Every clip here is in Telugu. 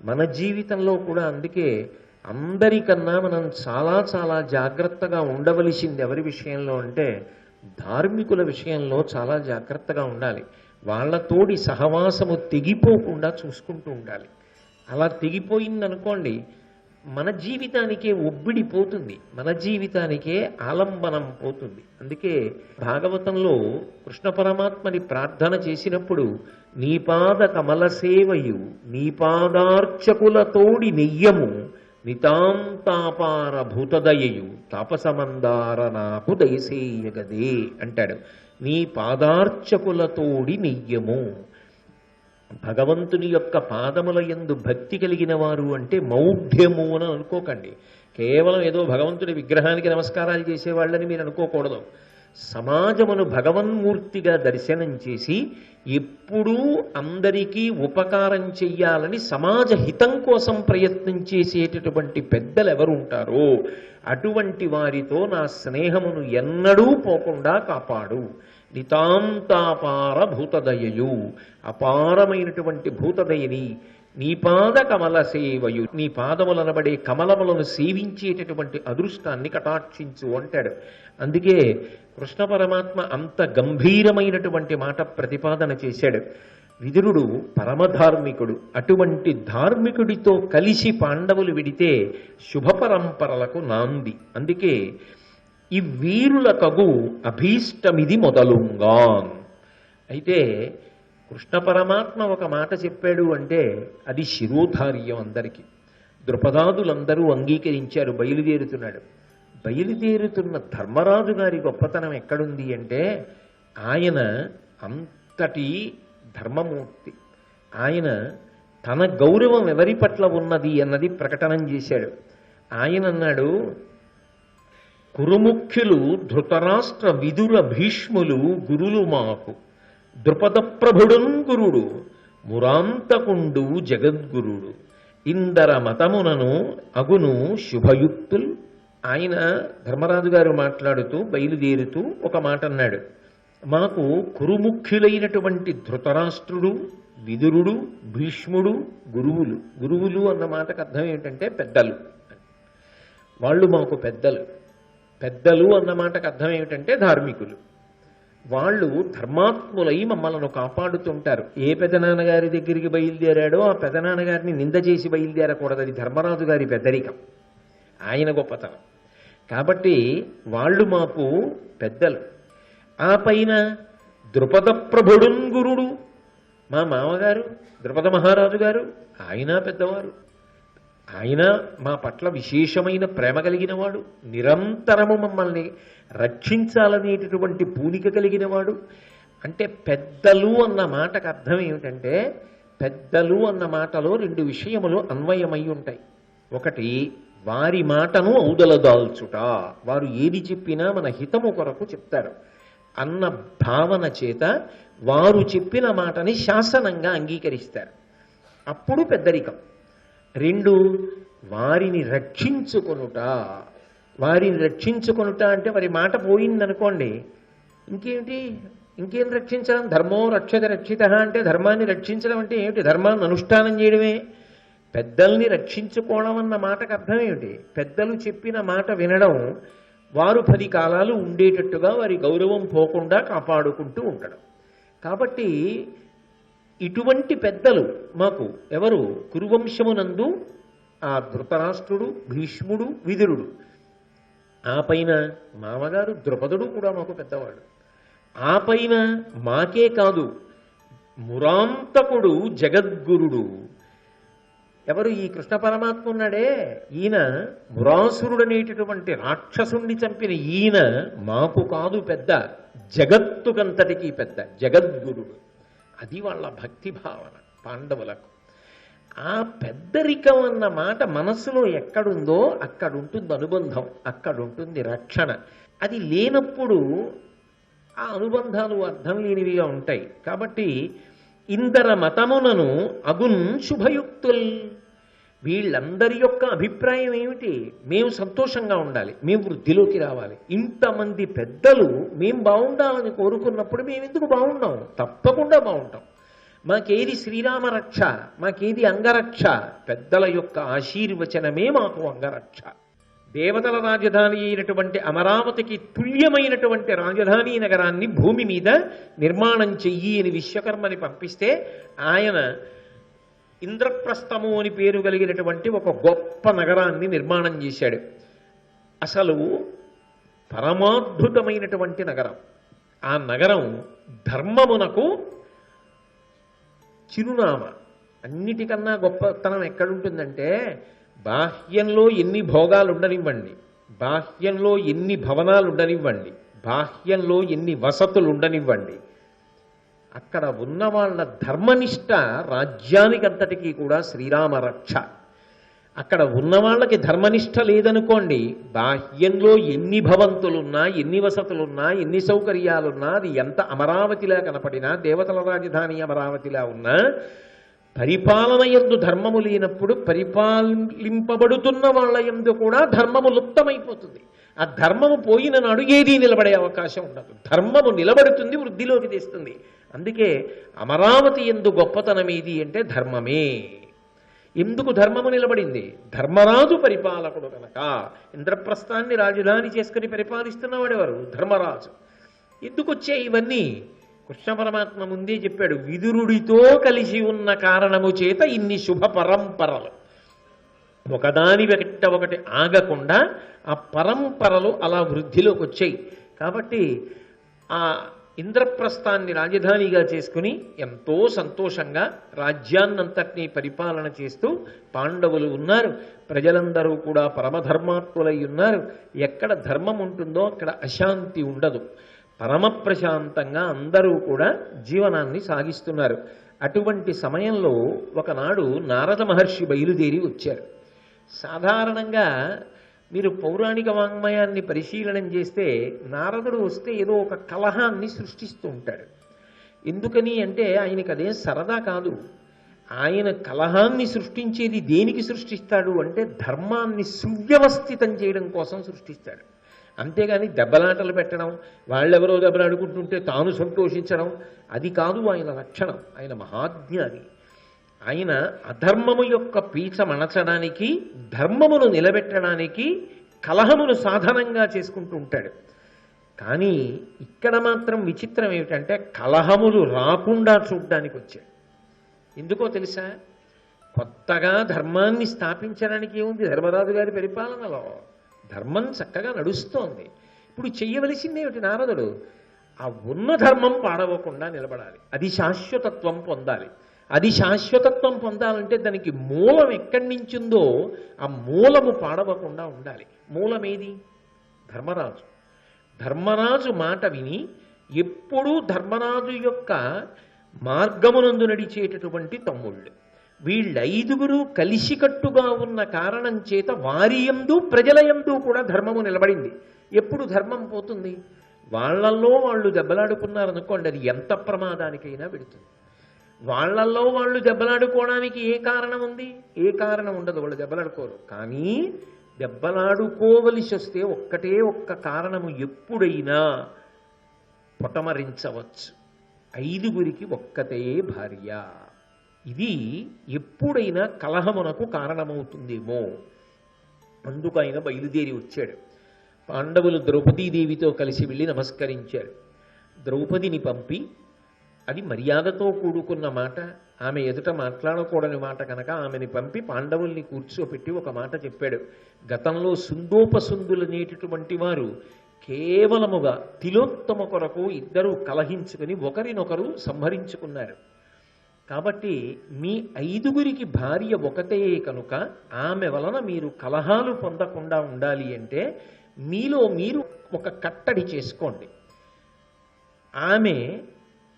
మన జీవితంలో కూడా అందుకే అందరికన్నా మనం చాలా చాలా జాగ్రత్తగా ఉండవలసింది ఎవరి విషయంలో అంటే ధార్మికుల విషయంలో చాలా జాగ్రత్తగా ఉండాలి. వాళ్ళతోడి సహవాసము తెగిపోకుండా చూసుకుంటూ ఉండాలి. అలా తెగిపోయిందనుకోండి మన జీవితానికే ఒబ్బిడిపోతుంది, మన జీవితానికే ఆలంబనం పోతుంది. అందుకే భాగవతంలో కృష్ణ పరమాత్మని ప్రార్థన చేసినప్పుడు నీ పాద కమల సేవయు నీ పాదార్చకులతోడి నెయ్యము నితాంతాపార భూతదయయు తాపసమందార నాకు దయసేయగదే అంటాడు. నీ పాదార్చకులతోడి నెయ్యము. భగవంతుని యొక్క పాదముల యందు భక్తి కలిగిన వారు అంటే మౌఢ్యము అని అనుకోకండి. కేవలం ఏదో భగవంతుడి విగ్రహానికి నమస్కారాలు చేసేవాళ్ళని మీరు అనుకోకూడదు. సమాజమును భగవన్మూర్తిగా దర్శనం చేసి ఎప్పుడూ అందరికీ ఉపకారం చెయ్యాలని సమాజ హితం కోసం ప్రయత్నం చేసేటటువంటి పెద్దలు ఎవరు ఉంటారో అటువంటి వారితో నా స్నేహమును ఎన్నడూ పోకుండా కాపాడు. నితాంతాపార భూతదయయు, అపారమైనటువంటి భూతదయని నీ పాద కమల సేవయు, నీ పాదములనబడే కమలములను సేవించేటటువంటి అదృష్టాన్ని కటాక్షించు అంటాడు. అందుకే కృష్ణ పరమాత్మ అంత గంభీరమైనటువంటి మాట ప్రతిపాదన చేశాడు. విదురుడు పరమధార్మికుడు. అటువంటి ధార్మికుడితో కలిసి పాండవులు విడితే శుభ పరంపరలకు నాంది. అందుకే ఈ వీరులకగు అభీష్టమిది మొదలుంగాన్. అయితే కృష్ణ పరమాత్మ ఒక మాట చెప్పాడు అంటే అది శిరోధార్యం అందరికీ. ద్రుపదాదులందరూ అంగీకరించారు. బయలుదేరుతున్నాడు. బయలుదేరుతున్న ధర్మరాజు గారి గొప్పతనం ఎక్కడుంది అంటే ఆయన అంతటి ధర్మమూర్తి. ఆయన తన గౌరవం ఎవరి పట్ల ఉన్నది అన్నది ప్రకటనం చేశాడు. ఆయన అన్నాడు, కురుముఖ్యులు ధృతరాష్ట్ర విదుర భీష్ములు గురులు మాకు, ద్రుపద ప్రభుడున్ గురుడు మురాంతకుండు జగద్గురుడు, ఇందర మతమునను అగును శుభయుక్తుల్. ఆయన ధర్మరాజు గారు మాట్లాడుతూ బయలుదేరుతూ ఒక మాట అన్నాడు, మాకు కురుముఖ్యులైనటువంటి ధృతరాష్ట్రుడు, విదురుడు, భీష్ముడు గురువులు. గురువులు అన్న మాటకు అర్థం ఏంటంటే పెద్దలు. వాళ్ళు మాకు పెద్దలు. పెద్దలు అన్న మాటకు అర్థం ఏమిటంటే ధార్మికులు. వాళ్ళు ధర్మాత్ములై మమ్మల్ని కాపాడుతుంటారు. ఏ పెదనాన్నగారి దగ్గరికి బయలుదేరాడో ఆ పెదనాన్నగారిని నింద చేసి బయలుదేరకూడదు. అది ధర్మరాజు గారి పెద్దరికం, ఆయన గొప్పతనం. కాబట్టి వాళ్ళు మాకు పెద్దలు. ఆ పైన ద్రుపద ప్రభుడున్ గురుడు, మా మామగారు ద్రుపద మహారాజు గారు, ఆయన పెద్దవారు. ఆయన మా పట్ల విశేషమైన ప్రేమ కలిగిన వాడు, నిరంతరము మమ్మల్ని రక్షించాలనేటటువంటి పూనిక కలిగిన వాడు. అంటే పెద్దలు అన్న మాటకు అర్థం ఏమిటంటే పెద్దలు అన్న మాటలో రెండు విషయములు అన్వయమై ఉంటాయి. ఒకటి వారి మాటను ఔదలదాల్చుట, వారు ఏది చెప్పినా మన హితము కొరకు చెప్తారు అన్న భావన చేత వారు చెప్పిన మాటని శాసనంగా అంగీకరిస్తారు. అప్పుడు పెద్దరికం. రెండు, వారిని రక్షించుకొనుట. వారిని రక్షించుకొనుట అంటే వారి మాట పోయిందనుకోండి, ఇంకేం రక్షించడం? ధర్మో రక్షత రక్షిత అంటే ధర్మాన్ని రక్షించడం అంటే ఏమిటి? ధర్మాన్ని అనుష్ఠానం చేయడమే. పెద్దల్ని రక్షించుకోవడం అన్న మాటకు అర్థం ఏమిటి? పెద్దలు చెప్పిన మాట వినడం, వారు 10 కాలాలు ఉండేటట్టుగా వారి గౌరవం పోకుండా కాపాడుకుంటూ ఉండడం. కాబట్టి ఇటువంటి పెద్దలు మాకు ఎవరు? కురువంశమునందు ఆ ధృతరాష్ట్రుడు, భీష్ముడు, విదురుడు. ఆ పైన మామగారు ద్రుపదుడు కూడా మాకు పెద్దవాడు. ఆ పైన మాకే కాదు, మురాంతకుడు జగద్గురుడు. ఎవరు? ఈ కృష్ణ పరమాత్మ ఉన్నాడే, ఈయన మురాసురుడు అనేటటువంటి రాక్షసుణ్ణి చంపిన ఈయన మాకు కాదు పెద్ద, జగత్తుకంతటికీ పెద్ద జగద్గురుడు. అది వాళ్ళ భక్తి భావన పాండవులకు. ఆ పెద్దరికం అన్న మాట మనస్సులో ఎక్కడుందో అక్కడుంటుంది అనుబంధం, అక్కడుంటుంది రక్షణ. అది లేనప్పుడు ఆ అనుబంధాలు అర్థం లేనివిగా ఉంటాయి. కాబట్టి ఇందర మతమునను అగున్ శుభయుక్తుల్. వీళ్ళందరి యొక్క అభిప్రాయం ఏమిటి? మేము సంతోషంగా ఉండాలి, మేము వృద్ధిలోకి రావాలి. ఇంతమంది పెద్దలు మేము బాగుండాలని కోరుకున్నప్పుడు మేము ఎందుకు బాగుండాం? తప్పకుండా బాగుంటాం. మాకేది శ్రీరామ రక్ష, మాకేది అంగరక్ష, పెద్దల యొక్క ఆశీర్వచనమే మాకు అంగరక్ష. దేవతల రాజధాని అయినటువంటి అమరావతికి తుల్యమైనటువంటి రాజధాని నగరాన్ని భూమి మీద నిర్మాణం చెయ్యి అని విశ్వకర్మని పంపిస్తే ఆయన ఇంద్రప్రస్థము అని పేరు కలిగినటువంటి ఒక గొప్ప నగరాన్ని నిర్మాణం చేశాడు. అసలు పరమాద్భుతమైనటువంటి నగరం. ఆ నగరం ధర్మమునకు చిరునామా. అన్నిటికన్నా గొప్పతనం ఎక్కడుంటుందంటే, బాహ్యంలో ఎన్ని భోగాలు ఉండనివ్వండి, బాహ్యంలో ఎన్ని భవనాలు ఉండనివ్వండి, బాహ్యంలో ఎన్ని వసతులు ఉండనివ్వండి, అక్కడ ఉన్న వాళ్ళ ధర్మనిష్ట రాజ్యానికంతటికీ కూడా శ్రీరామ రక్ష. అక్కడ ఉన్న వాళ్ళకి ధర్మనిష్ట లేదనుకోండి, బాహ్యంలో ఎన్ని భవంతులున్నా, ఎన్ని వసతులున్నా, ఎన్ని సౌకర్యాలున్నా, అది ఎంత అమరావతిలా కనపడినా, దేవతల రాజధాని అమరావతిలా ఉన్నా, పరిపాలన యందు ధర్మము లేనప్పుడు పరిపాలింపబడుతున్న వాళ్ళ యందు కూడా ధర్మము లుప్తమైపోతుంది. ఆ ధర్మము పోయిన నాడు ఏదీ నిలబడే అవకాశం ఉండదు. ధర్మము నిలబడుతుంది, వృద్ధిలోకి తెస్తుంది. అందుకే అమరావతి యందు గొప్పతనం ఏది అంటే ధర్మమే. ఎందుకు ధర్మము నిలబడింది? ధర్మరాజు పరిపాలకుడు కనుక. ఇంద్రప్రస్థాన్ని రాజధాని చేసుకుని పరిపాలిస్తున్నవాడెవరు? ధర్మరాజు. ఎందుకు వచ్చాయి ఇవన్నీ? కృష్ణ పరమాత్మ ముందే చెప్పాడు, విదురుడితో కలిసి ఉన్న కారణము చేత ఇన్ని శుభ పరంపరలు. ఒకదాని వెంట ఒకటి ఆగకుండా ఆ పరంపరలు అలా వృద్ధిలోకి వచ్చాయి. కాబట్టి ఆ ఇంద్రప్రస్థాన్ని రాజధానిగా చేసుకుని ఎంతో సంతోషంగా రాజ్యాన్నంతటినీ పరిపాలన చేస్తూ పాండవులు ఉన్నారు. ప్రజలందరూ కూడా పరమధర్మాత్ములై ఉన్నారు. ఎక్కడ ధర్మం ఉంటుందో అక్కడ అశాంతి ఉండదు. పరమ ప్రశాంతంగా అందరూ కూడా జీవనాన్ని సాగిస్తున్నారు. అటువంటి సమయంలో ఒకనాడు నారద మహర్షి బయలుదేరి వచ్చారు. సాధారణంగా మీరు పౌరాణిక వాంగ్మయాన్ని పరిశీలనం చేస్తే నారదుడు వస్తే ఏదో ఒక కలహాన్ని సృష్టిస్తూ ఉంటాడు. ఎందుకని అంటే ఆయనకి అదే సరదా కాదు. ఆయన కలహాన్ని సృష్టించేది దేనికి సృష్టిస్తాడు అంటే ధర్మాన్ని సువ్యవస్థితం చేయడం కోసం సృష్టిస్తాడు. అంతేగాని దెబ్బలాటలు పెట్టడం, వాళ్ళెవరో దెబ్బలాడుకుంటుంటే తాను సంతోషించడం అది కాదు ఆయన లక్షణం. ఆయన మహాజ్ఞాని. ఆయన అధర్మము యొక్క పీచ మణచడానికి, ధర్మమును నిలబెట్టడానికి కలహమును సాధనంగా చేసుకుంటూ ఉంటాడు. కానీ ఇక్కడ మాత్రం విచిత్రం ఏమిటంటే కలహములు రాకుండా చూడ్డానికి వచ్చాడు. ఎందుకో తెలుసా? కొత్తగా ధర్మాన్ని స్థాపించడానికి ఏముంది? ధర్మరాజు గారి పరిపాలనలో ధర్మం చక్కగా నడుస్తోంది. ఇప్పుడు చెయ్యవలసింది ఏమిటి నారదుడు? ఆ ఉన్న ధర్మం పాడవకుండా నిలబడాలి. అది శాశ్వతత్వం పొందాలి. అది శాశ్వతత్వం పొందాలంటే దానికి మూలం ఎక్కడి నుంచి ఉందో ఆ మూలము పాడవకుండా ఉండాలి. మూలమేది? ధర్మరాజు. ధర్మరాజు మాట విని ఎప్పుడూ ధర్మరాజు యొక్క మార్గమునందు నడిచేటటువంటి తమ్ముళ్ళు వీళ్ళైదుగురు కలిసికట్టుగా ఉన్న కారణం చేత వారి యందు ప్రజల యందు కూడా ధర్మము నిలబడింది. ఎప్పుడు ధర్మం పోతుంది? వాళ్ళల్లో వాళ్ళు దెబ్బలాడుకున్నారనుకోండి, అది ఎంత ప్రమాదానికైనా పెడుతుంది. వాళ్ళల్లో వాళ్ళు దెబ్బలాడుకోవడానికి ఏ కారణం ఉంది? ఏ కారణం ఉండదు. వాళ్ళు దెబ్బలాడుకోరు. కానీ దెబ్బలాడుకోవలసి వస్తే ఒక్కటే ఒక్క కారణము ఎప్పుడైనా పొటమరించవచ్చు. ఐదుగురికి ఒక్కతే భార్య. ఇది ఎప్పుడైనా కలహమునకు కారణమవుతుందేమో. అందుకు ఆయన బయలుదేరి వచ్చాడు. పాండవులు ద్రౌపదీదేవితో కలిసి వెళ్ళి నమస్కరించారు. ద్రౌపదిని పంపి, అది మర్యాదతో కూడుకున్న మాట, ఆమె ఎదుట మాట్లాడకూడని మాట కనుక ఆమెని పంపి పాండవుల్ని కూర్చోపెట్టి ఒక మాట చెప్పాడు. గతంలో సుందోపసుందులనేటటువంటి వారు కేవలముగా తిలోత్తమ కొరకు ఇద్దరూ కలహించుకుని ఒకరినొకరు సంహరించుకున్నారు. కాబట్టి మీ ఐదుగురికి భార్య ఒకటే కనుక ఆమె వలన మీరు కలహాలు పొందకుండా ఉండాలి అంటే మీలో మీరు ఒక కట్టడి చేసుకోండి. ఆమె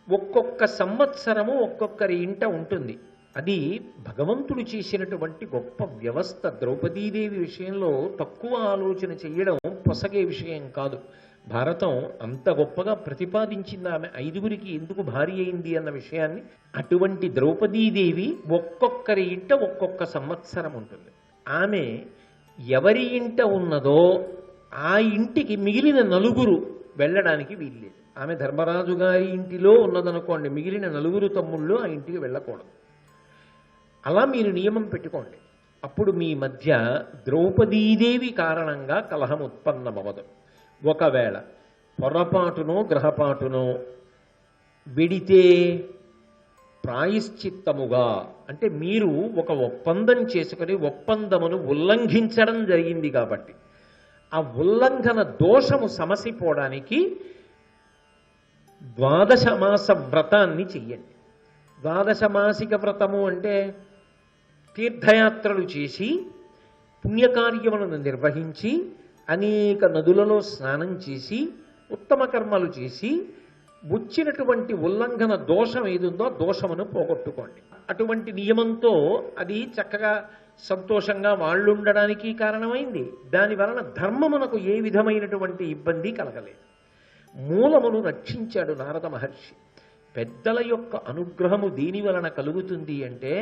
ఒక్కొక్క సంవత్సరము ఒక్కొక్కరి ఇంట ఉంటుంది. అది భగవంతుడు చేసినటువంటి గొప్ప వ్యవస్థ. ద్రౌపదీదేవి విషయంలో తక్కువ ఆలోచన చెయ్యడం పొసగే విషయం కాదు. భారతం అంత గొప్పగా ప్రతిపాదించింది ఆమె ఐదుగురికి ఎందుకు భార్య అయింది అన్న విషయాన్ని. అటువంటి ద్రౌపదీదేవి ఒక్కొక్కరి ఇంట ఒక్కొక్క సంవత్సరం ఉంటుంది. ఆమె ఎవరి ఇంట ఉన్నదో ఆ ఇంటికి మిగిలిన నలుగురు వెళ్ళడానికి వీల్లేదు. ఆమె ధర్మరాజు గారి ఇంటిలో ఉన్నదనుకోండి, మిగిలిన నలుగురు తమ్ముళ్ళు ఆ ఇంటికి వెళ్ళకూడదు. అలా మీరు నియమం పెట్టుకోండి. అప్పుడు మీ మధ్య ద్రౌపదీదేవి కారణంగా కలహం ఉత్పన్నమవదు. ఒకవేళ పొరపాటునో గ్రహపాటునో వెడితే ప్రాయశ్చిత్తముగా, అంటే మీరు ఒక ఒప్పందం చేసుకుని ఒప్పందమును ఉల్లంఘించడం జరిగింది కాబట్టి ఆ ఉల్లంఘన దోషము సమసిపోవడానికి ద్వాదశమాస వ్రతాన్ని చెయ్యండి. ద్వాదశమాసిక వ్రతము అంటే తీర్థయాత్రలు చేసి పుణ్యకార్యములను నిర్వహించి అనేక నదులలో స్నానం చేసి ఉత్తమ కర్మలు చేసి వచ్చినటువంటి ఉల్లంఘన దోషం ఏదుందో దోషమును పోగొట్టుకోండి. అటువంటి నియమంతో అది చక్కగా సంతోషంగా వాళ్ళు ఉండడానికి కారణమైంది. దాని వలన ధర్మమునకు ఏ విధమైనటువంటి ఇబ్బంది కలగలేదు. మూలమును రక్షించాడు నారద మహర్షి. పెద్దల యొక్క అనుగ్రహము దేని వలన కలుగుతుంది అంటే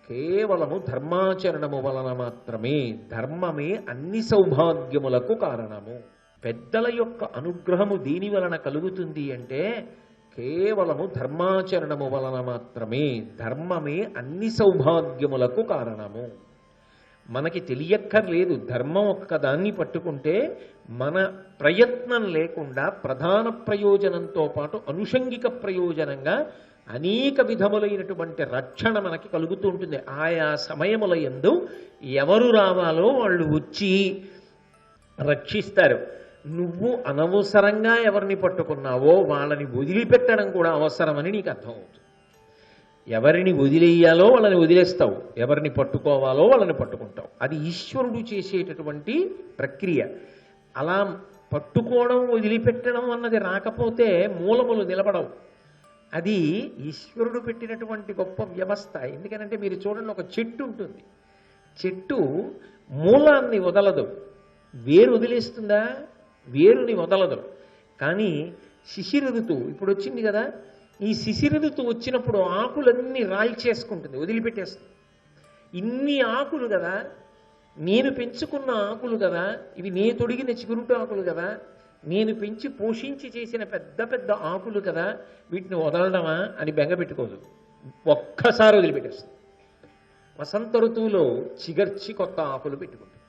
కేవలము ధర్మాచరణము వలన మాత్రమే. ధర్మమే అన్ని సౌభాగ్యములకు కారణము. పెద్దల యొక్క అనుగ్రహము దేని వలన కలుగుతుంది అంటే కేవలము ధర్మాచరణము వలన మాత్రమే. ధర్మమే అన్ని సౌభాగ్యములకు కారణము. మనకి తెలియక్కర్లేదు. ధర్మం ఒక్కదాన్ని పట్టుకుంటే మన ప్రయత్నం లేకుండా ప్రధాన ప్రయోజనంతో పాటు అనుషంగిక ప్రయోజనంగా అనేక విధములైనటువంటి రక్షణ మనకి కలుగుతూ ఉంటుంది. ఆయా సమయముల యందు ఎవరు రావాలో వాళ్ళు వచ్చి రక్షిస్తారు. నువ్వు అనవసరంగా ఎవరిని పట్టుకున్నావో వాళ్ళని వదిలిపెట్టడం కూడా అవసరమని నీకు అర్థమవుతుంది. ఎవరిని వదిలేయాలో వాళ్ళని వదిలేస్తావు, ఎవరిని పట్టుకోవాలో వాళ్ళని పట్టుకుంటావు. అది ఈశ్వరుడు చేసేటటువంటి ప్రక్రియ. అలా పట్టుకోవడం వదిలిపెట్టడం అన్నది రాకపోతే మూలములు నిలబడవు. అది ఈశ్వరుడు పెట్టినటువంటి గొప్ప వ్యవస్థ. ఎందుకనంటే మీరు చూడండి, ఒక చెట్టు ఉంటుంది. చెట్టు మూలాన్ని వదలదు, వేరు వదిలేస్తుందా? వేరుని వదలదు. కానీ శిశిర ఋతువు ఇప్పుడు వచ్చింది కదా, ఈ శిశిర ఋతువు వచ్చినప్పుడు ఆకులన్నీ రాల్చేసుకుంటుంది, వదిలిపెట్టేస్తుంది. ఇన్ని ఆకులు కదా, నేను పెంచుకున్న ఆకులు కదా, ఇవి నే తొడిగిన చిగురుట ఆకులు కదా, నేను పెంచి పోషించి చేసిన పెద్ద పెద్ద ఆకులు కదా, వీటిని వదలడమా అని బెంగపెట్టుకోదు, ఒక్కసారి వదిలిపెట్టేస్తుంది. వసంత ఋతువులో చిగర్చి కొత్త ఆకులు పెట్టుకుంటుంది.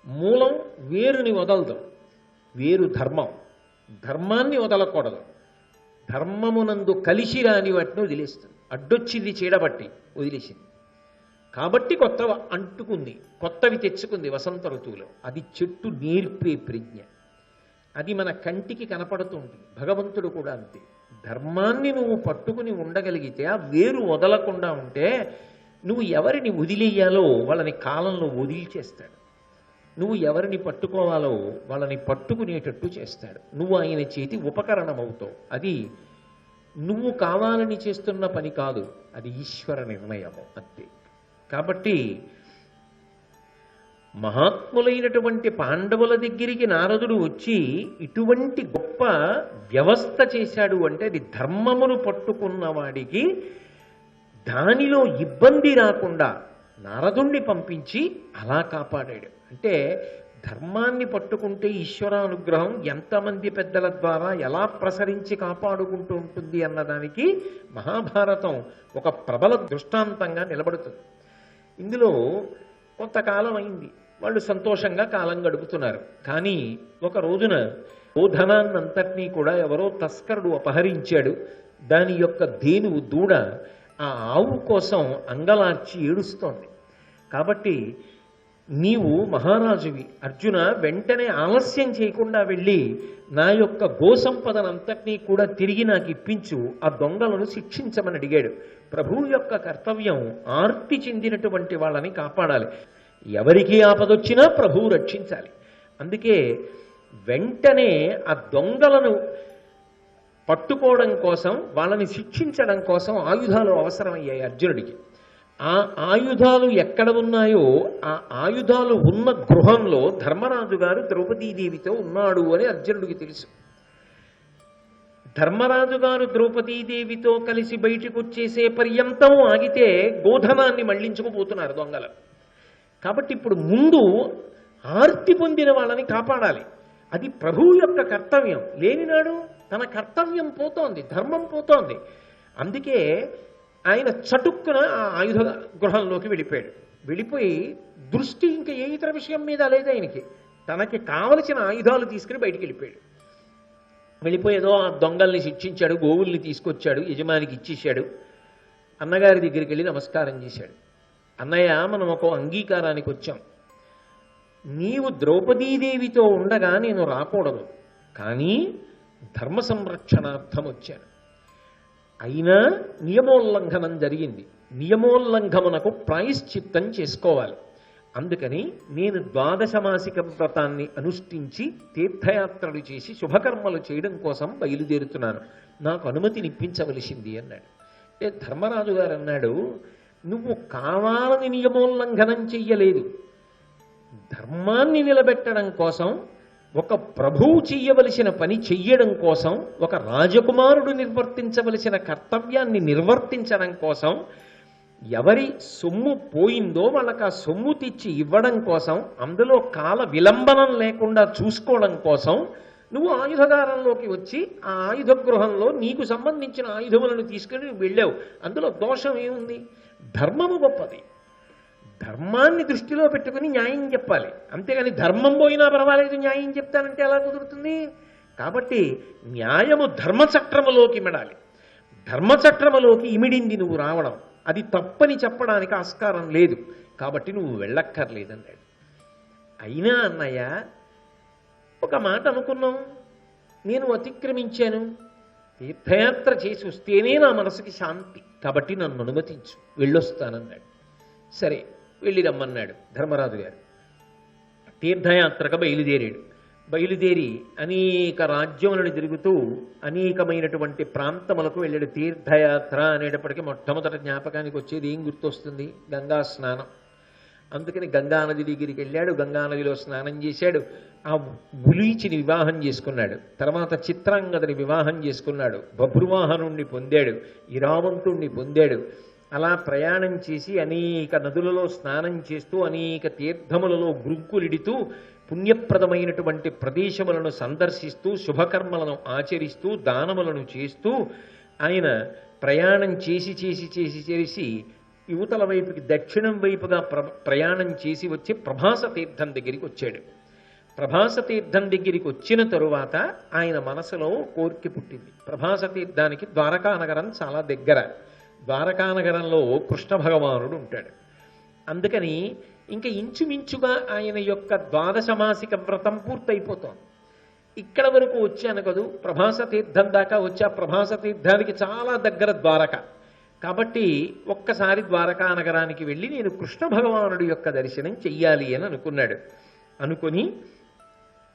మూలం వేరుని వదలదు. వేరు ధర్మం. ధర్మాన్ని వదలకూడదు. ధర్మమునందు కలిసి రాని వాటిని వదిలేస్తుంది. అడ్డొచ్చింది చీడబట్టి వదిలేసింది కాబట్టి కొత్త అంటుకుంది, కొత్తవి తెచ్చుకుంది వసంత ఋతువులో. అది చెట్టు నేర్పే ప్రజ్ఞ. అది మన కంటికి కనపడుతూ ఉంటుంది. భగవంతుడు కూడా అంతే. ధర్మాన్ని నువ్వు పట్టుకుని ఉండగలిగితే, ఆ వేరు వదలకుండా ఉంటే, నువ్వు ఎవరిని వదిలేయాలో వాళ్ళని కాలంలో వదిలిచేస్తాడు. నువ్వు ఎవరిని పట్టుకోవాలో వాళ్ళని పట్టుకునేటట్టు చేస్తాడు. నువ్వు ఆయన చేతి ఉపకరణమవుతావు. అది నువ్వు కావాలని చేస్తున్న పని కాదు, అది ఈశ్వర నిర్ణయము అంతే. కాబట్టి మహాత్ములైనటువంటి పాండవుల దగ్గరికి నారదుడు వచ్చి ఇటువంటి గొప్ప వ్యవస్థ చేశాడు అంటే, అది ధర్మమును పట్టుకున్న వాడికి దానిలో ఇబ్బంది రాకుండా నారదుణ్ణి పంపించి అలా కాపాడాడు. అంటే ధర్మాన్ని పట్టుకుంటే ఈశ్వరానుగ్రహం ఎంతమంది పెద్దల ద్వారా ఎలా ప్రసరించి కాపాడుకుంటూ ఉంటుంది అన్నదానికి మహాభారతం ఒక ప్రబల దృష్టాంతంగా నిలబడుతుంది. ఇందులో కొంతకాలం అయింది, వాళ్ళు సంతోషంగా కాలం గడుపుతున్నారు. కానీ ఒక రోజున ధనాన్నంతటినీ కూడా ఎవరో తస్కరుడు అపహరించాడు. దాని యొక్క ధేనువు దూడ ఆ ఆవు కోసం అంగలార్చి ఏడుస్తోంది. కాబట్టి నీవు మహారాజువి అర్జున, వెంటనే ఆలస్యం చేయకుండా వెళ్ళి నా యొక్క గోసంపదనంతటినీ కూడా తిరిగి నాకు ఇప్పించు, ఆ దొంగలను శిక్షించమని అడిగాడు. ప్రభువు యొక్క కర్తవ్యం ఆర్తి చెందినటువంటి వాళ్ళని కాపాడాలి. ఎవరికి ఆపదొచ్చినా ప్రభువు రక్షించాలి. అందుకే వెంటనే ఆ దొంగలను పట్టుకోవడం కోసం, వాళ్ళని శిక్షించడం కోసం ఆయుధాలు అవసరమయ్యాయి అర్జునుడికి. ఆ ఆయుధాలు ఎక్కడ ఉన్నాయో ఆ ఆయుధాలు ఉన్న గృహంలో ధర్మరాజు గారు ద్రౌపదీదేవితో ఉన్నాడు అని అర్జునుడికి తెలుసు. ధర్మరాజు గారు ద్రౌపదీదేవితో కలిసి బయటకు వచ్చేసే పర్యంతం ఆగితే గోధనాన్ని మళ్లించుకుపోతున్నారు దొంగలు. కాబట్టి ఇప్పుడు ముందు ఆర్తి పొందిన వాళ్ళని కాపాడాలి. అది ప్రభువు యొక్క కర్తవ్యం. లేనినాడు తన కర్తవ్యం పోతోంది, ధర్మం పోతోంది. అందుకే ఆయన చటుక్కున ఆ ఆయుధ గృహంలోకి వెళ్ళిపోయాడు. వెళ్ళిపోయి దృష్టి ఇంకా ఏ ఇతర విషయం మీద లేదు ఆయనకి. తనకి కావలసిన ఆయుధాలు తీసుకుని బయటికి వెళ్ళిపోయాడు. వెళ్ళిపోయేదో ఆ దొంగల్ని శిక్షించాడు, గోవుల్ని తీసుకొచ్చాడు, యజమానికి ఇచ్చేశాడు. అన్నగారి దగ్గరికి వెళ్ళి నమస్కారం చేశాడు. అన్నయ్య, మనం ఒక అంగీకారానికి వచ్చాం. నీవు ద్రౌపదీదేవితో ఉండగా నేను రాకూడదు, కానీ ధర్మ సంరక్షణార్థం వచ్చాను. అయినా నియమోల్లంఘనం జరిగింది. నియమోల్లంఘమునకు ప్రాయశ్చిత్తం చేసుకోవాలి. అందుకని నేను ద్వాదశమాసిక వ్రతాన్ని అనుష్ఠించి తీర్థయాత్రలు చేసి శుభకర్మలు చేయడం కోసం బయలుదేరుతున్నాను. నాకు అనుమతినిప్పించవలసింది అన్నాడు. అంటే ధర్మరాజు గారు అన్నాడు, నువ్వు కావాలని నియమోల్లంఘనం చెయ్యలేదు. ధర్మాన్ని నిలబెట్టడం కోసం, ఒక ప్రభువు చెయ్యవలసిన పని చెయ్యడం కోసం, ఒక రాజకుమారుడు నిర్వర్తించవలసిన కర్తవ్యాన్ని నిర్వర్తించడం కోసం, ఎవరి సొమ్ము పోయిందో వాళ్ళకి ఆ సొమ్ము తెచ్చి ఇవ్వడం కోసం, అందులో కాల విలంబనం లేకుండా చూసుకోవడం కోసం నువ్వు ఆయుధగారంలోకి వచ్చి ఆ ఆయుధ గృహంలో నీకు సంబంధించిన ఆయుధములను తీసుకుని నువ్వు వెళ్ళావు. అందులో దోషం ఏముంది? ధర్మము గొప్పది. ధర్మాన్ని దృష్టిలో పెట్టుకుని న్యాయం చెప్పాలి. అంతేగాని ధర్మం పోయినా పర్వాలేదు న్యాయం చెప్తానంటే ఎలా కుదురుతుంది? కాబట్టి న్యాయము ధర్మచక్రములోకి ఇమడాలి. ధర్మచక్రములోకి ఇమిడింది నువ్వు రావడం. అది తప్పని చెప్పడానికి ఆస్కారం లేదు. కాబట్టి నువ్వు వెళ్ళక్కర్లేదన్నాడు. అయినా అన్నయ్య, ఒక మాట అనుకున్నాం, నేను అతిక్రమించాను. తీర్థయాత్ర చేసి వస్తేనే నా మనసుకి శాంతి. కాబట్టి నన్ను అనుమతించు, వెళ్ళొస్తానన్నాడు. సరే, వెళ్ళి రమ్మన్నాడు ధర్మరాజు గారు. తీర్థయాత్రకు బయలుదేరాడు. బయలుదేరి అనేక రాజ్యములను తిరుగుతూ అనేకమైనటువంటి ప్రాంతములకు వెళ్ళాడు. తీర్థయాత్ర అనేటప్పటికీ మొట్టమొదటి జ్ఞాపకానికి వచ్చేది ఏం గుర్తొస్తుంది? గంగా స్నానం. అందుకని గంగానది దగ్గరికి వెళ్ళాడు. గంగానదిలో స్నానం చేశాడు. ఆ ఉలీచిని వివాహం చేసుకున్నాడు. తర్వాత చిత్రాంగదని వివాహం చేసుకున్నాడు. బభ్రువాహనుణ్ణి పొందాడు. ఇరావంతుణ్ణి పొందాడు. అలా ప్రయాణం చేసి అనేక నదులలో స్నానం చేస్తూ, అనేక తీర్థములలో గురుకులిడుతూ, పుణ్యప్రదమైనటువంటి ప్రదేశములను సందర్శిస్తూ, శుభకర్మలను ఆచరిస్తూ, దానములను చేస్తూ ఆయన ప్రయాణం చేసి చేసి చేసి చేసి యువతల వైపుకి దక్షిణం వైపుగా ప్రయాణం చేసి వచ్చి ప్రభాస తీర్థం దగ్గరికి వచ్చాడు. ప్రభాస తీర్థం దగ్గరికి వచ్చిన తరువాత ఆయన మనసులో కోరిక పుట్టింది. ప్రభాస తీర్థానికి ద్వారకా నగరం చాలా దగ్గర. ద్వారకా నగరంలో కృష్ణ భగవానుడు ఉంటాడు. అందుకని ఇంకా ఇంచుమించుగా ఆయన యొక్క ద్వాదశమాసిక వ్రతం పూర్తయిపోతోంది. ఇక్కడ వరకు వచ్చాను కదూ, ప్రభాస తీర్థం దాకా వచ్చా. ప్రభాస తీర్థానికి చాలా దగ్గర ద్వారక. కాబట్టి ఒక్కసారి ద్వారకా నగరానికి వెళ్ళి నేను కృష్ణ భగవానుడి యొక్క దర్శనం చెయ్యాలి అని అనుకున్నాడు. అనుకుని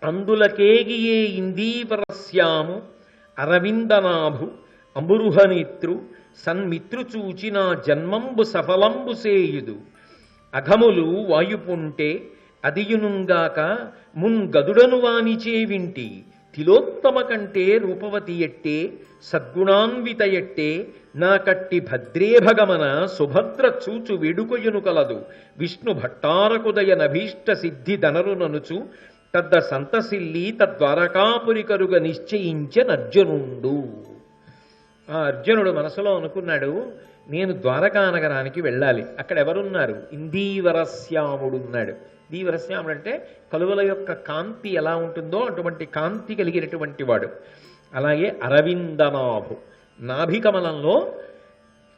అందులకేగియే ఇందీవరస్యాము అరవిందనాభు అమృహనేత్రు సన్మిత్రు చూచిన జన్మంబు సఫలంబు సేయుదు అఘములు వాయుపుంటే అదియునుగాక మున్ గదుడను వానిచే వింటి తిలోత్తమ కంటే రూపవతి ఎట్టే సద్గుణాన్విత ఎట్టే నా కట్టి భద్రే భగమన సుభద్ర చూచు వేడుకొయును కలదు విష్ణు భట్టారకుదయ నభీష్ట సిద్ధి ధనరుననుచు తద్ద సంతసిల్లి తద్వారకాపురి కరుగ నిశ్చయించనర్జునుండు. ఆ అర్జునుడు మనసులో అనుకున్నాడు, నేను ద్వారకా నగరానికి వెళ్ళాలి. అక్కడ ఎవరున్నారు? ఇందీవరశ్యాముడు ఉన్నాడు. ఇందీవరశ్యాముడు అంటే కలువల యొక్క కాంతి ఎలా ఉంటుందో అటువంటి కాంతి కలిగినటువంటి వాడు. అలాగే అరవిందనాభు, నాభికమలంలో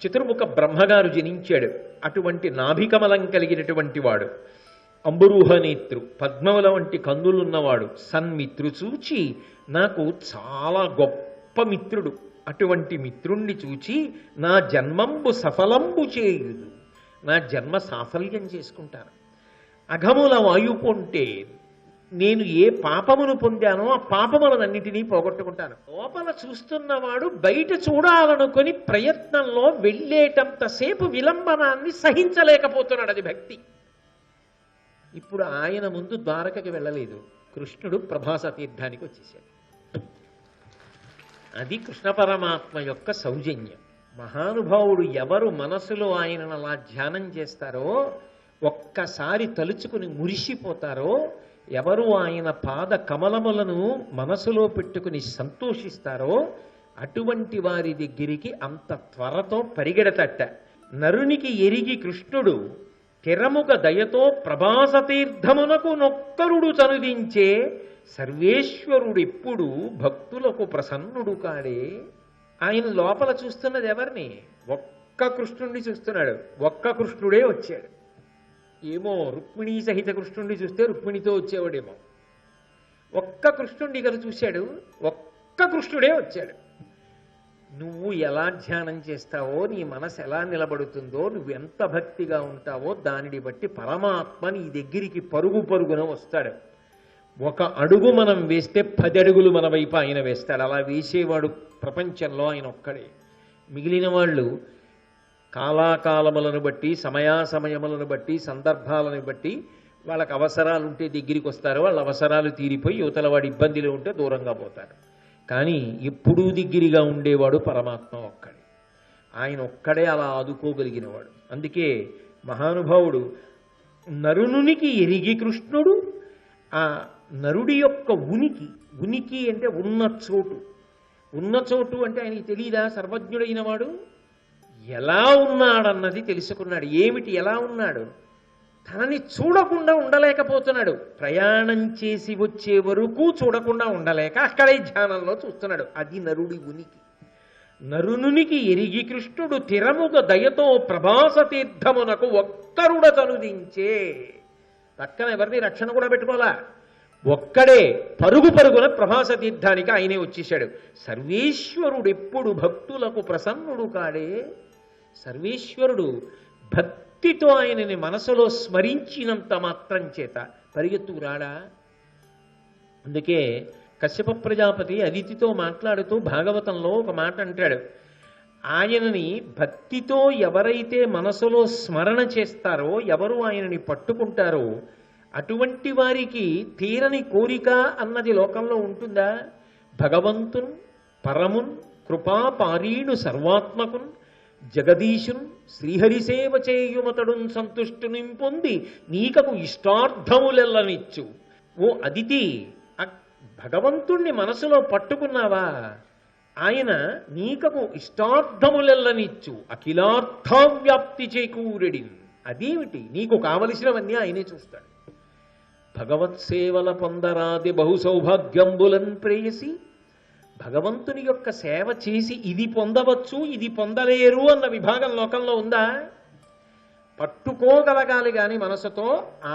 చతుర్ముఖ బ్రహ్మగారు జనించాడు. అటువంటి నాభికమలం కలిగినటువంటి వాడు. అంబురూహనేత్రు, పద్మముల వంటి కందులున్నవాడు. సన్మిత్రు చూచి నాకు చాలా గొప్ప మిత్రుడు. అటువంటి మిత్రుణ్ణి చూచి నా జన్మంబు సఫలంబు చేయుదు, నా జన్మ సాఫల్యం చేసుకుంటాను. అఘముల వాయుపుంటే నేను ఏ పాపమును పొందానో ఆ పాపములన్నిటినీ పోగొట్టుకుంటాను. లోపల చూస్తున్నవాడు బయట చూడాలనుకొని ప్రయత్నంలో వెళ్ళేటంతసేపు విలంబనాన్ని సహించలేకపోతున్నాడు. అది భక్తి. ఇప్పుడు ఆయన ముందు ద్వారకకి వెళ్ళలేదు, కృష్ణుడు ప్రభాస తీర్థానికి వచ్చేసాడు. అది కృష్ణ పరమాత్మ యొక్క సౌజన్యం. మహానుభావుడు ఎవరు మనసులో ఆయనను అలా ధ్యానం చేస్తారో, ఒక్కసారి తలుచుకుని మురిసిపోతారో, ఎవరు ఆయన పాద కమలములను మనసులో పెట్టుకుని సంతోషిస్తారో అటువంటి వారి దగ్గరికి అంత త్వరతో పరిగెడతట్ట. నరునికి ఎరిగి కృష్ణుడు తిరముగ దయతో ప్రభాస తీర్థమునకు నొక్కరుడు చనుదించే సర్వేశ్వరుడెప్పుడు భక్తులకు ప్రసన్నుడు కాడే. ఆయన లోపల చూస్తున్నది ఎవరిని? ఒక్క కృష్ణుడిని చూస్తున్నాడు. ఒక్క కృష్ణుడే వచ్చాడు. ఏమో రుక్మిణీ సహిత కృష్ణుడిని చూస్తే రుక్మిణితో వచ్చేవాడేమో. ఒక్క కృష్ణుడిని కదా చూశాడు. ఒక్క కృష్ణుడే వచ్చాడు. నువ్వు ఎలా ధ్యానం చేస్తావో, నీ మనసు ఎలా నిలబడుతుందో, నువ్వు ఎంత భక్తిగా ఉంటావో దానిని బట్టి పరమాత్మ నీ దగ్గరికి పరుగు పరుగున వస్తాడు. ఒక అడుగు మనం వేస్తే 10 అడుగులు మన వైపు ఆయన వేస్తాడు. అలా వేసేవాడు ప్రపంచంలో ఆయన ఒక్కడే. మిగిలిన వాళ్ళు కాలాకాలములను బట్టి, సమయాసమయములను బట్టి, సందర్భాలను బట్టి వాళ్ళకి అవసరాలు ఉంటే దగ్గరికి వస్తారు. వాళ్ళ అవసరాలు తీరిపోయి యువతల వాడి ఇబ్బందిలో ఉంటే దూరంగా పోతారు. కానీ ఎప్పుడూ దగ్గరగా ఉండేవాడు పరమాత్మ ఒక్కడే. ఆయన ఒక్కడే అలా ఆదుకోగలిగినవాడు. అందుకే మహానుభావుడు నరునికి ఎరిగి కృష్ణుడు ఆ నరుడి యొక్క ఉనికి అంటే ఉన్న చోటు అంటే ఆయనకి తెలియదా? సర్వజ్ఞుడైన వాడు ఎలా ఉన్నాడన్నది తెలుసుకున్నాడు. ఏమిటి ఎలా ఉన్నాడు? తనని చూడకుండా ఉండలేకపోతున్నాడు. ప్రయాణం చేసి వచ్చే వరకు చూడకుండా ఉండలేక అక్కడే ధ్యానంలో చూస్తున్నాడు. అది నరుడి ఉనికి. నరునికి ఎరిగి కృష్ణుడు తిరముగ దయతో ప్రభాస తీర్థమునకు ఒక్కరుడ తనుదించే. పక్కన ఎవరిని రక్షణ కూడా పెట్టుకోవాలా, ఒక్కడే పరుగున ప్రభాస తీర్థానికి ఆయనే వచ్చేశాడు. సర్వేశ్వరుడు ఎప్పుడు భక్తులకు ప్రసన్నుడు కాడే. సర్వేశ్వరుడు భక్తితో ఆయనని మనసులో స్మరించినంత మాత్రం చేత పరిగెత్తుకు రాడా? అందుకే కశ్యప ప్రజాపతి అదితితో మాట్లాడుతూ భాగవతంలో ఒక మాట అంటాడు. ఆయనని భక్తితో ఎవరైతే మనసులో స్మరణ చేస్తారో, ఎవరు ఆయనని పట్టుకుంటారో అటువంటి వారికి తీరని కోరిక అన్నది లోకంలో ఉంటుందా? భగవంతున్ పరమున్ కృపా పారీణు సర్వాత్మకున్ జగదీశున్ శ్రీహరిసేవ చేయుమతడున్ సంతుష్టుని పొంది నీకకు ఇష్టార్థములెల్లనిచ్చు. ఓ అదితి, భగవంతుణ్ణి మనసులో పట్టుకున్నావా? ఆయన నీకకు ఇష్టార్థములెల్లనిచ్చు అఖిలార్థవ్యాప్తి చేకూరెడి. అదేమిటి? నీకు కావలసినవన్నీ ఆయనే చూస్తాడు. భగవత్సేవల పొందరాది బహు సౌభాగ్యంబులన్ ప్రేయసి. భగవంతుని యొక్క సేవ చేసి ఇది పొందవచ్చు, ఇది పొందలేరు అన్న విభాగం లోకంలో ఉందా? పట్టుకోగలగాలి గాని మనసుతో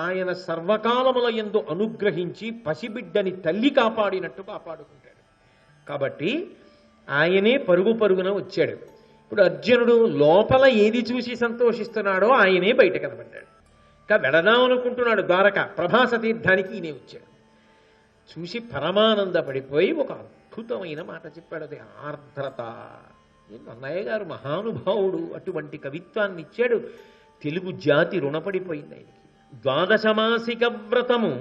ఆయన సర్వకాలముల యందు అనుగ్రహించి పసిబిడ్డని తల్లి కాపాడినట్టు కాపాడుకుంటాడు. కాబట్టి ఆయనే పరుగున వచ్చాడు. ఇప్పుడు అర్జునుడు లోపల ఏది చూసి సంతోషిస్తున్నాడో ఆయనే బయట కనబడ్డాడు. ఇంకా వెడదామనుకుంటున్నాడు ద్వారక, ప్రభాస తీర్థానికి ఈయనే వచ్చాడు. చూసి పరమానందపడిపోయి ఒక అద్భుతమైన మాట చెప్పాడు. అది ఆర్ద్రత. అన్నయ్య గారు మహానుభావుడు, అటువంటి కవిత్వాన్ని ఇచ్చాడు. తెలుగు జాతి రుణపడిపోయింది ఆయనకి. ద్వాదశమాసిక వ్రతము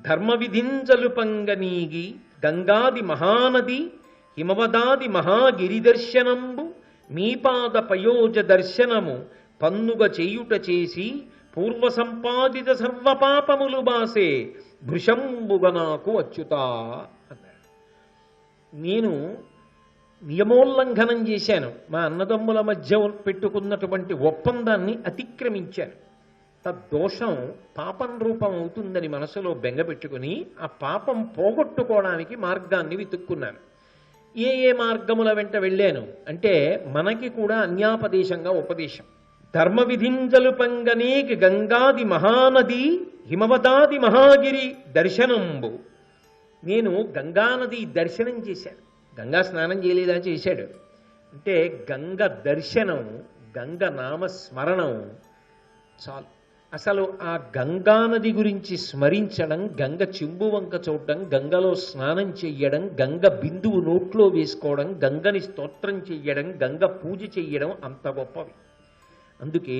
ధర్మ విధించలు పంగనీగి గంగాది మహానది హిమవదాది మహాగిరి దర్శనంబు మీపాద పయోజ దర్శనము పన్నుగ చేయుట చేసి పూర్వ సంపాదిత సర్వపాపములు బాసే భృశంబుగ నాకు అచ్యుతా అన్నాడు. నేను నియమోల్లంఘనం చేశాను. మా అన్నదమ్ముల మధ్య పెట్టుకున్నటువంటి ఒప్పందాన్ని అతిక్రమించాను. తద్దోషం పాపం రూపం అవుతుందని మనసులో బెంగ పెట్టుకుని ఆ పాపం పోగొట్టుకోవడానికి మార్గాన్ని వెతుక్కున్నాను. ఏ మార్గముల వెంట వెళ్ళాను అంటే మనకి కూడా అన్యాపదేశంగా ఉపదేశం. ధర్మ విధింజలు పంగనేకి గంగాది మహానది హిమవదాది మహాగిరి దర్శనంబు. నేను గంగానది దర్శనం చేశాను. గంగా స్నానం చేయలేదా? చేశాడు. అంటే గంగ దర్శనం, గంగ నామస్మరణం చాలు. అసలు ఆ గంగానది గురించి స్మరించడం, గంగ చెంబు వంక చూడడం, గంగలో స్నానం చెయ్యడం, గంగ బిందువు నోట్లో వేసుకోవడం, గంగని స్తోత్రం చెయ్యడం, గంగ పూజ చెయ్యడం అంత గొప్పవి. అందుకే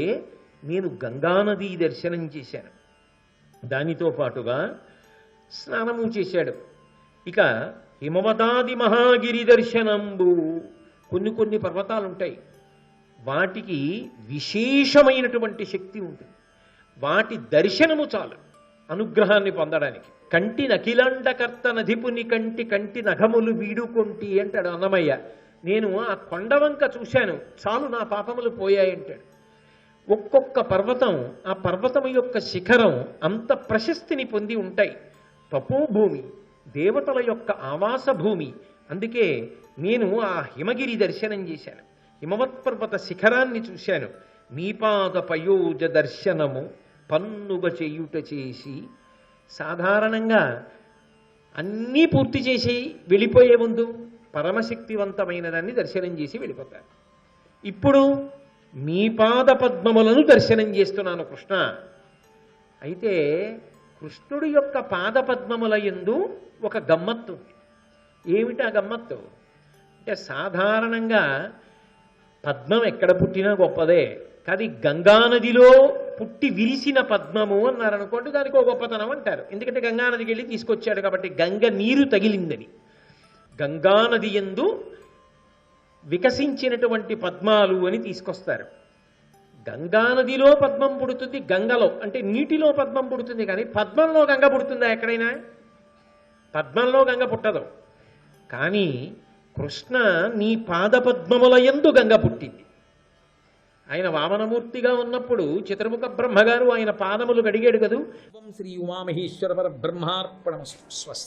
నేను గంగానది దర్శనం చేశాను. దానితో పాటుగా స్నానము చేశాడు. ఇక హిమవదాది మహాగిరి దర్శనంబు. కొన్ని పర్వతాలు ఉంటాయి, వాటికి విశేషమైనటువంటి శక్తి ఉంటుంది. వాటి దర్శనము చాలు. అనుగ్రహాన్ని పొందడానికి. కంటి నకిలాండకర్త నధిపుని కంటి కంటి నఘములు వీడుకొంటి అంటాడు అన్నమయ్య. నేను ఆ కొండవంక చూశాను, చాలు నా పాపములు పోయాయంటాడు. ఒక్కొక్క పర్వతం, ఆ పర్వతం యొక్క శిఖరం అంత ప్రశస్తిని పొంది ఉంటాయి. తపోభూమి, దేవతల యొక్క ఆవాస భూమి. అందుకే నేను ఆ హిమగిరి దర్శనం చేశాను, హిమవత్పర్వత శిఖరాన్ని చూశాను. మీపాద పయోజ దర్శనము పన్నుగ చేయుట చేసి. సాధారణంగా అన్నీ పూర్తి చేసి వెళ్ళిపోయే ముందు పరమశక్తివంతమైన దాన్ని దర్శనం చేసి వెళ్ళిపోతారు. ఇప్పుడు మీ పాద పద్మములను దర్శనం చేస్తున్నాను కృష్ణ. అయితే కృష్ణుడి యొక్క పాద పద్మముల యందు ఒక గమ్మత్తు. ఏమిటి ఆ గమ్మత్తు అంటే, సాధారణంగా పద్మం ఎక్కడ పుట్టినా గొప్పదే, కానీ గంగానదిలో పుట్టి విరిసిన పద్మము అన్నారనుకోండి, దానికి ఒక గొప్పతనం అంటారు. ఎందుకంటే గంగానదికి వెళ్ళి తీసుకొచ్చాడు కాబట్టి, గంగ నీరు తగిలిందని. గంగానది యందు వికసించినటువంటి పద్మాలు అని తీసుకొస్తారు. గంగానదిలో పద్మం పుడుతుంది, గంగలో అంటే నీటిలో పద్మం పుడుతుంది, కానీ పద్మంలో గంగ పుడుతుందా ఎక్కడైనా? పద్మంలో గంగ పుట్టదు. కానీ కృష్ణ నీ పాదపద్మముల యందు గంగ పుట్టింది. ఆయన వామనమూర్తిగా ఉన్నప్పుడు చిత్రముఖ బ్రహ్మగారు ఆయన పాదములు కడిగాడు కదూ. శ్రీ ఉమామహేశ్వర పర బ్రహ్మార్పణ స్వస్తి.